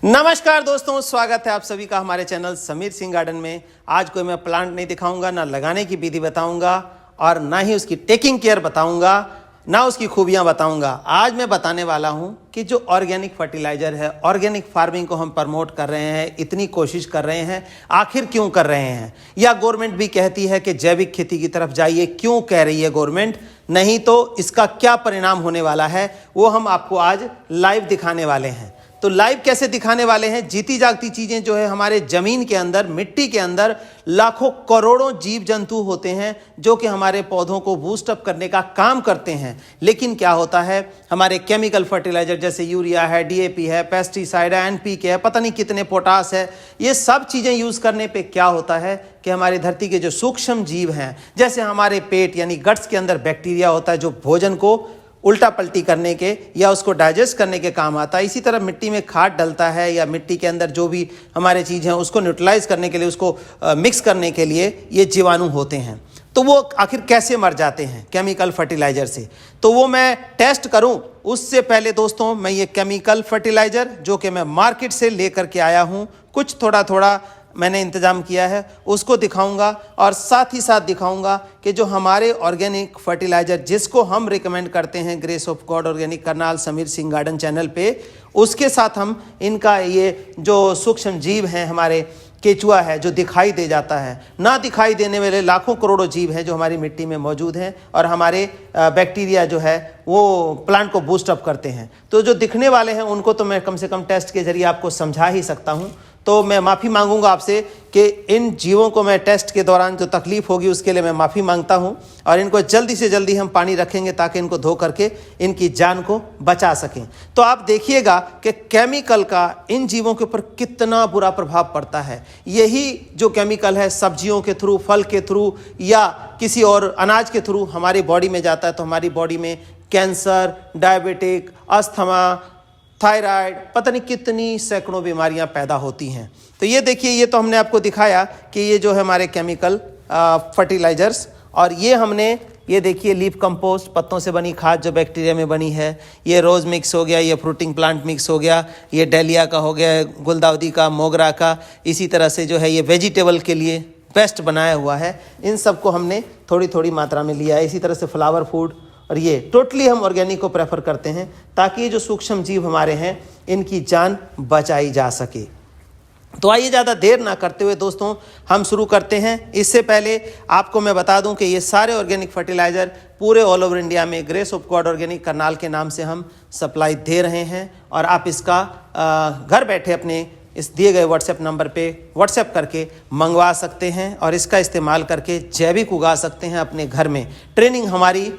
नमस्कार दोस्तों, स्वागत है आप सभी का हमारे चैनल समीर सिंह गार्डन में। आज कोई मैं प्लांट नहीं दिखाऊंगा, ना लगाने की विधि बताऊंगा और ना ही उसकी टेकिंग केयर बताऊंगा, ना उसकी खूबियां बताऊंगा। आज मैं बताने वाला हूं कि जो ऑर्गेनिक फर्टिलाइजर है, ऑर्गेनिक फार्मिंग को हम प्रमोट कर रहे हैं, इतनी कोशिश कर रहे हैं, आखिर क्यों कर रहे हैं। या गवर्नमेंट भी कहती है कि जैविक खेती की तरफ जाइए, क्यों कह रही है गवर्नमेंट, नहीं तो इसका क्या परिणाम होने वाला है वो हम आपको आज लाइव दिखाने वाले हैं। तो लाइव कैसे दिखाने वाले हैं, जीती जागती चीजें जो है हमारे जमीन के अंदर, मिट्टी के अंदर लाखों करोड़ों जीव जंतु होते हैं जो कि हमारे पौधों को बूस्ट अप करने का काम करते हैं। लेकिन क्या होता है, हमारे केमिकल फर्टिलाइजर जैसे यूरिया है, डीएपी है, पेस्टिसाइड है, एनपीके है, पता नहीं कितने पोटास है, ये सब चीजें यूज करने पे क्या होता है कि हमारी धरती के जो सूक्ष्म जीव हैं, जैसे हमारे पेट यानी गट्स के अंदर बैक्टीरिया होता है जो भोजन को उल्टा पलटी करने के या उसको डाइजेस्ट करने के काम आता है, इसी तरह मिट्टी में खाद डलता है या मिट्टी के अंदर जो भी हमारे चीज़ हैं उसको न्यूट्रलाइज करने के लिए, उसको मिक्स करने के लिए ये जीवाणु होते हैं। तो वो आखिर कैसे मर जाते हैं केमिकल फर्टिलाइजर से, तो वो मैं टेस्ट करूं उससे पहले दोस्तों मैं ये केमिकल फर्टिलाइजर जो कि मैं मार्केट से लेकर के आया हूं, कुछ थोड़ा थोड़ा मैंने इंतजाम किया है उसको दिखाऊंगा और साथ ही साथ दिखाऊंगा कि जो हमारे ऑर्गेनिक फर्टिलाइजर जिसको हम रिकमेंड करते हैं grace of God organic Karnal Sameer Singh garden channel पे, उसके साथ हम इनका ये जो सूक्ष्म जीव हैं, हमारे केचुआ है जो दिखाई दे जाता है, ना दिखाई देने वाले लाखों करोड़ों जीव हैं जो हमारी मिट्टी में मौजूद हैं और हमारे बैक्टीरिया जो है वो प्लांट को बूस्ट अप करते हैं। तो जो दिखने वाले हैं उनको तो मैं कम से कम टेस्ट के जरिए आपको समझा ही सकता हूं। तो मैं माफ़ी मांगूंगा आपसे कि इन जीवों को मैं टेस्ट के दौरान जो तकलीफ होगी उसके लिए मैं माफ़ी मांगता हूं और इनको जल्दी से जल्दी हम पानी रखेंगे ताकि इनको धो करके इनकी जान को बचा सकें। तो आप देखिएगा कि केमिकल का इन जीवों के ऊपर कितना बुरा प्रभाव पड़ता है। यही जो केमिकल है सब्जियों के थ्रू, फल के थ्रू या किसी और अनाज के थ्रू हमारी बॉडी में जाता है तो हमारी बॉडी में कैंसर, डायबिटिक, अस्थमा, थायराइड, पता नहीं कितनी सैकड़ों बीमारियां पैदा होती हैं। तो ये देखिए, ये तो हमने आपको दिखाया कि ये जो है हमारे केमिकल फर्टिलाइजर्स, और ये हमने ये देखिए लीफ कंपोस्ट, पत्तों से बनी खाद जो बैक्टीरिया में बनी है, ये रोज़ मिक्स हो गया, ये फ्रूटिंग प्लांट मिक्स हो गया, ये डेलिया का हो गया, गुलदाउदी का, मोगरा का, इसी तरह से जो है ये वेजिटेबल के लिए पेस्ट बनाया हुआ है। इन सब को हमने थोड़ी थोड़ी मात्रा में लिया है। इसी तरह से फ्लावर फूड, और ये टोटली हम ऑर्गेनिक को प्रेफर करते हैं ताकि ये जो सूक्ष्म जीव हमारे हैं इनकी जान बचाई जा सके। तो आइए ज़्यादा देर ना करते हुए दोस्तों हम शुरू करते हैं। इससे पहले आपको मैं बता दूं कि ये सारे ऑर्गेनिक फर्टिलाइज़र पूरे ऑल ओवर इंडिया में grace of God organic Karnal के नाम से हम सप्लाई दे रहे हैं और आप इसका घर बैठे अपने इस दिए गए व्हाट्सएप नंबर पे व्हाट्सएप करके मंगवा सकते हैं और इसका इस्तेमाल करके जैविक उगा सकते हैं अपने घर में। ट्रेनिंग हमारी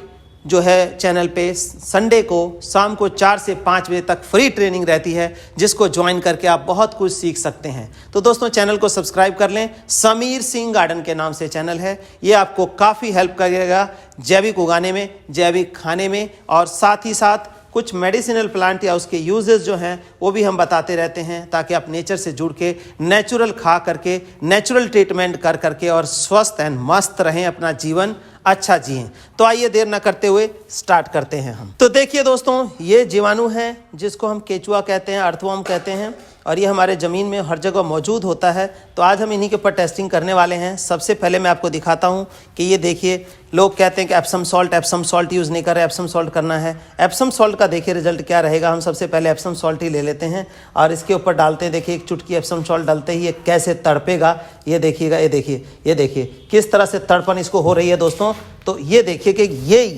जो है चैनल पे संडे को शाम को 4 से 5 बजे तक फ्री ट्रेनिंग रहती है, जिसको ज्वाइन करके आप बहुत कुछ सीख सकते हैं। तो दोस्तों चैनल को सब्सक्राइब कर लें, समीर सिंह गार्डन के नाम से चैनल है। ये आपको काफ़ी हेल्प करेगा जैविक उगाने में, जैविक खाने में, और साथ ही साथ कुछ मेडिसिनल प्लांट या उसके यूजेस जो हैं वो भी हम बताते रहते हैं ताकि आप नेचर से जुड़ के नेचुरल खा करके, नेचुरल ट्रीटमेंट कर करके और स्वस्थ एंड मस्त रहें, अपना जीवन अच्छा जिएं। तो आइए देर न करते हुए स्टार्ट करते हैं हम। तो देखिए दोस्तों, ये जीवाणु है जिसको हम केचुआ कहते हैं, अर्थवर्म कहते हैं, और ये हमारे ज़मीन में हर जगह मौजूद होता है। तो आज हम इन्हीं के ऊपर टेस्टिंग करने वाले हैं। सबसे पहले मैं आपको दिखाता हूँ कि ये देखिए, लोग कहते हैं कि एप्सम सॉल्ट यूज़ नहीं कर रहे, एप्सम सॉल्ट करना है। एप्सम सॉल्ट का देखिए रिजल्ट क्या रहेगा। हम सबसे पहले एप्सम सॉल्ट ही ले लेते हैं और इसके ऊपर डालते हैं। देखिए एक चुटकी एप्सम सॉल्ट डालते ही ये कैसे तड़पेगा, ये देखिएगा, ये देखिए किस तरह से तड़पन इसको हो रही है दोस्तों। तो ये देखिए कि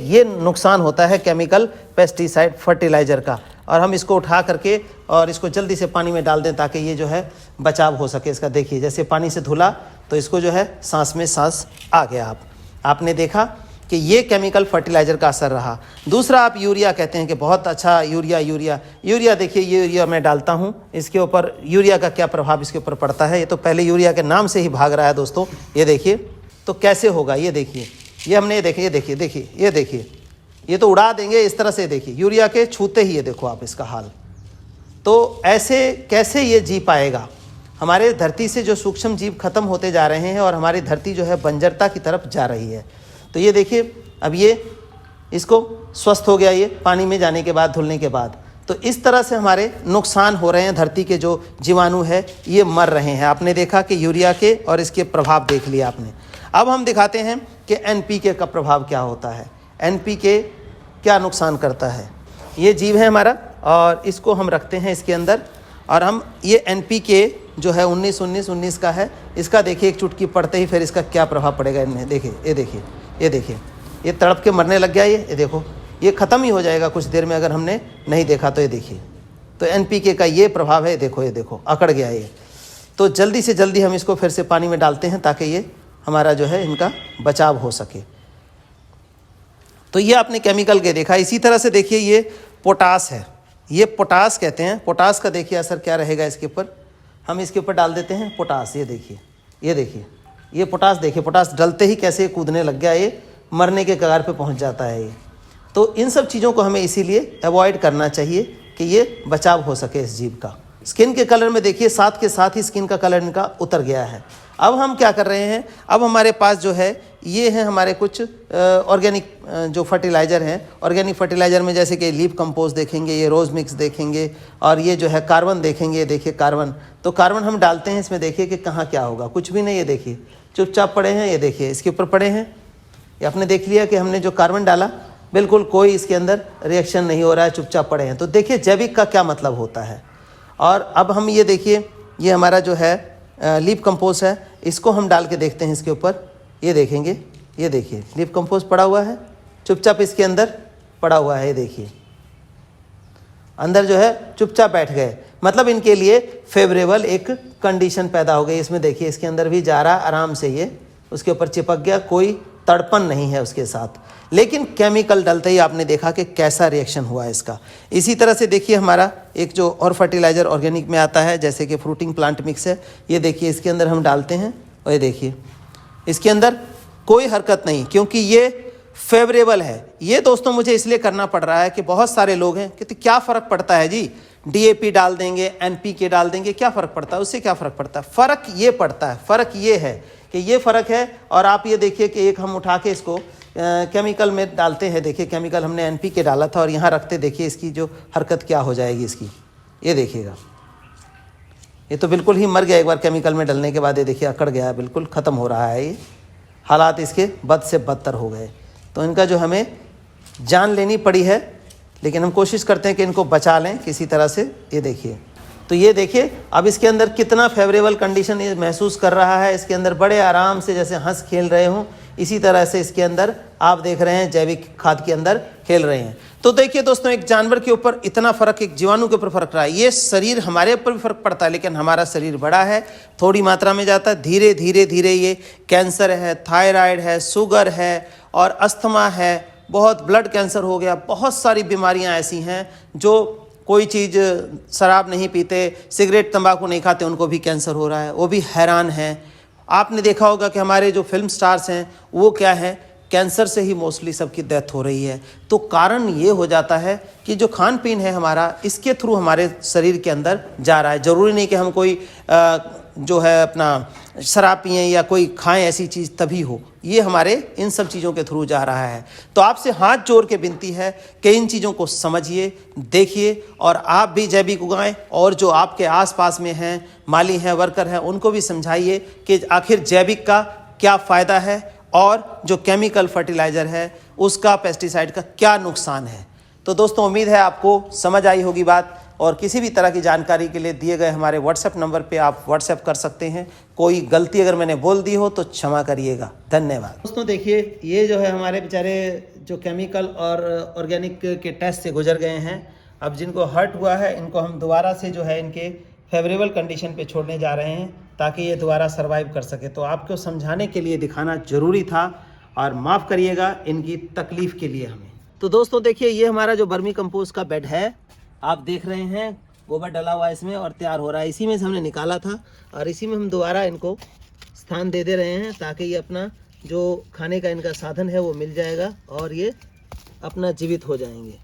ये नुकसान होता है केमिकल पेस्टिसाइड फर्टिलाइज़र का, और हम इसको उठा करके और इसको जल्दी से पानी में डाल दें ताकि ये जो है बचाव हो सके इसका। देखिए जैसे पानी से धुला तो इसको जो है सांस में सांस आ गया। आपने देखा कि ये केमिकल फर्टिलाइज़र का असर रहा। दूसरा आप यूरिया कहते हैं कि बहुत अच्छा यूरिया देखिए, ये यूरिया मैं डालता हूँ, इसके ऊपर यूरिया का क्या प्रभाव इसके ऊपर पड़ता है। ये तो पहले यूरिया के नाम से ही भाग रहा है दोस्तों। ये देखिए तो कैसे होगा, ये देखिए, ये हमने ये देखिए ये तो उड़ा देंगे इस तरह से। देखिए यूरिया के छूते ही ये देखो आप इसका हाल। तो ऐसे कैसे ये जी पाएगा। हमारे धरती से जो सूक्ष्म जीव खत्म होते जा रहे हैं और हमारी धरती जो है बंजरता की तरफ जा रही है। तो ये देखिए अब ये इसको स्वस्थ हो गया, ये पानी में जाने के बाद, धुलने के बाद। तो इस तरह से हमारे नुकसान हो रहे हैं, धरती के जो जीवाणु है ये मर रहे हैं। आपने देखा कि यूरिया के और इसके प्रभाव देख लिया आपने। अब हम दिखाते हैं कि NPK का प्रभाव क्या होता है, NPK क्या नुकसान करता है। ये जीव है हमारा और इसको हम रखते हैं इसके अंदर, और हम ये NPK जो है 19-19-19 का है, इसका देखिए एक चुटकी पड़ते ही फिर इसका क्या प्रभाव पड़ेगा इनमें। देखिए ये देखिए, ये देखिए, ये तड़प के मरने लग गया। ये देखो, ये ख़त्म ही हो जाएगा कुछ देर में अगर हमने नहीं देखा तो। ये देखिए, तो NPK का ये प्रभाव है। देखो ये देखो, अकड़ गया ये। तो जल्दी से जल्दी हम इसको फिर से पानी में डालते हैं ताकि ये हमारा जो है इनका बचाव हो सके। तो ये आपने केमिकल के देखा। इसी तरह से देखिए ये पोटास है, ये पोटास कहते हैं। पोटास का देखिए असर क्या रहेगा इसके ऊपर। हम इसके ऊपर डाल देते हैं पोटास। ये देखिए, ये देखिए, ये पोटास देखिए, पोटास डलते ही कैसे कूदने लग गया, ये मरने के कगार पे पहुंच जाता है ये। तो इन सब चीज़ों को हमें इसीलिए अवॉइड करना चाहिए कि ये बचाव हो सके इस जीव का। स्किन के कलर में देखिए साथ के साथ ही स्किन का कलर इनका उतर गया है। अब हम क्या कर रहे हैं, अब हमारे पास जो है ये हैं हमारे कुछ ऑर्गेनिक जो फर्टिलाइज़र हैं। ऑर्गेनिक फर्टिलाइज़र में जैसे कि लीफ कंपोस्ट देखेंगे, ये रोज़ मिक्स देखेंगे, और ये जो है कार्बन देखेंगे। देखिए कार्बन, तो कार्बन हम डालते हैं इसमें, देखिए कि कहाँ क्या होगा, कुछ भी नहीं। ये देखिए चुपचाप पड़े हैं, ये देखिए इसके ऊपर पड़े हैं। ये आपने देख लिया कि हमने जो कार्बन डाला बिल्कुल कोई इसके अंदर रिएक्शन नहीं हो रहा है, चुपचाप पड़े हैं। तो देखिए जैविक का क्या मतलब होता है। और अब हम ये देखिए, ये हमारा जो है लीफ कंपोस्ट है, इसको हम डाल के देखते हैं इसके ऊपर। ये देखेंगे, ये देखिए लीफ कंपोस्ट पड़ा हुआ है, चुपचाप इसके अंदर पड़ा हुआ है। ये देखिए अंदर जो है चुपचाप बैठ गए, मतलब इनके लिए फेवरेबल एक कंडीशन पैदा हो गई। इसमें देखिए इसके अंदर भी जा रहा आराम से, ये उसके ऊपर चिपक गया, कोई तड़पन नहीं है उसके साथ। लेकिन केमिकल डलते ही आपने देखा कि कैसा रिएक्शन हुआ है इसका। इसी तरह से देखिए हमारा एक जो और फर्टिलाइज़र ऑर्गेनिक में आता है, जैसे कि फ्रूटिंग प्लांट मिक्स है। ये देखिए इसके अंदर हम डालते हैं और ये देखिए इसके अंदर कोई हरकत नहीं, क्योंकि ये फेवरेबल है। ये दोस्तों मुझे इसलिए करना पड़ रहा है कि बहुत सारे लोग हैं कि क्या फ़र्क पड़ता है जी, DAP डाल देंगे, NPK डाल देंगे, क्या फ़र्क पड़ता है, उससे क्या फ़र्क पड़ता है। फ़र्क ये पड़ता है, फ़र्क ये है कि ये फ़र्क है। और आप ये देखिए कि एक हम उठा के इसको केमिकल में डालते हैं। देखिए केमिकल हमने NPK डाला था और यहाँ रखते, देखिए इसकी जो हरकत क्या हो जाएगी इसकी। ये देखिएगा, ये तो बिल्कुल ही मर गया एक बार केमिकल में डलने के बाद। ये देखिए अकड़ गया, बिल्कुल ख़त्म हो रहा है। ये हालात इसके बद से बदतर हो गए। तो इनका जो हमें जान लेनी पड़ी है, लेकिन हम कोशिश करते हैं कि इनको बचा लें किसी तरह से। ये देखिए, तो ये देखिए अब इसके अंदर कितना फेवरेबल कंडीशन ये महसूस कर रहा है। इसके अंदर बड़े आराम से जैसे हंस खेल रहे हों, इसी तरह से इसके अंदर आप देख रहे हैं जैविक खाद के अंदर खेल रहे हैं। तो देखिए दोस्तों, एक जानवर के ऊपर इतना फ़र्क, एक जीवाणु के ऊपर फ़र्क रहा है। ये शरीर हमारे ऊपर भी फ़र्क पड़ता है, लेकिन हमारा शरीर बड़ा है, थोड़ी मात्रा में जाता है। धीरे धीरे धीरे ये कैंसर है, थायराइड है, शुगर है और अस्थमा है, बहुत ब्लड कैंसर हो गया। बहुत सारी बीमारियां ऐसी हैं जो कोई चीज़, शराब नहीं पीते, सिगरेट तंबाकू नहीं खाते, उनको भी कैंसर हो रहा है, वो भी हैरान हैं। आपने देखा होगा कि हमारे जो फिल्म स्टार्स हैं वो क्या है, कैंसर से ही मोस्टली सबकी डेथ हो रही है। तो कारण ये हो जाता है कि जो खान पीन है हमारा, इसके थ्रू हमारे शरीर के अंदर जा रहा है। ज़रूरी नहीं कि हम कोई जो है अपना शराब पिएं या कोई खाएं ऐसी चीज़ तभी हो, ये हमारे इन सब चीज़ों के थ्रू जा रहा है। तो आपसे हाथ जोड़ के विनती है कि इन चीज़ों को समझिए, देखिए, और आप भी जैविक उगाएं, और जो आपके आसपास में हैं, माली हैं, वर्कर हैं, उनको भी समझाइए कि आखिर जैविक का क्या फ़ायदा है और जो केमिकल फर्टिलाइज़र है उसका, पेस्टिसाइड का क्या नुकसान है। तो दोस्तों उम्मीद है आपको समझ आई होगी बात, और किसी भी तरह की जानकारी के लिए दिए गए हमारे WhatsApp नंबर पे आप WhatsApp कर सकते हैं। कोई गलती अगर मैंने बोल दी हो तो क्षमा करिएगा। धन्यवाद। दोस्तों देखिए, ये जो है हमारे बेचारे जो केमिकल और ऑर्गेनिक के टेस्ट से गुजर गए हैं, अब जिनको हर्ट हुआ है इनको हम दोबारा से जो है इनके फेवरेबल कंडीशन पे छोड़ने जा रहे हैं ताकि ये दोबारा सर्वाइव कर सके। तो आपको समझाने के लिए दिखाना ज़रूरी था, और माफ़ करिएगा इनकी तकलीफ़ के लिए हमें। तो दोस्तों देखिए, ये हमारा जो वर्मी कंपोस्ट का बेड है, आप देख रहे हैं गोबर डला हुआ इसमें और तैयार हो रहा है। इसी में से हमने निकाला था और इसी में हम दोबारा इनको स्थान दे रहे हैं ताकि ये अपना जो खाने का इनका साधन है वो मिल जाएगा और ये अपना जीवित हो जाएंगे।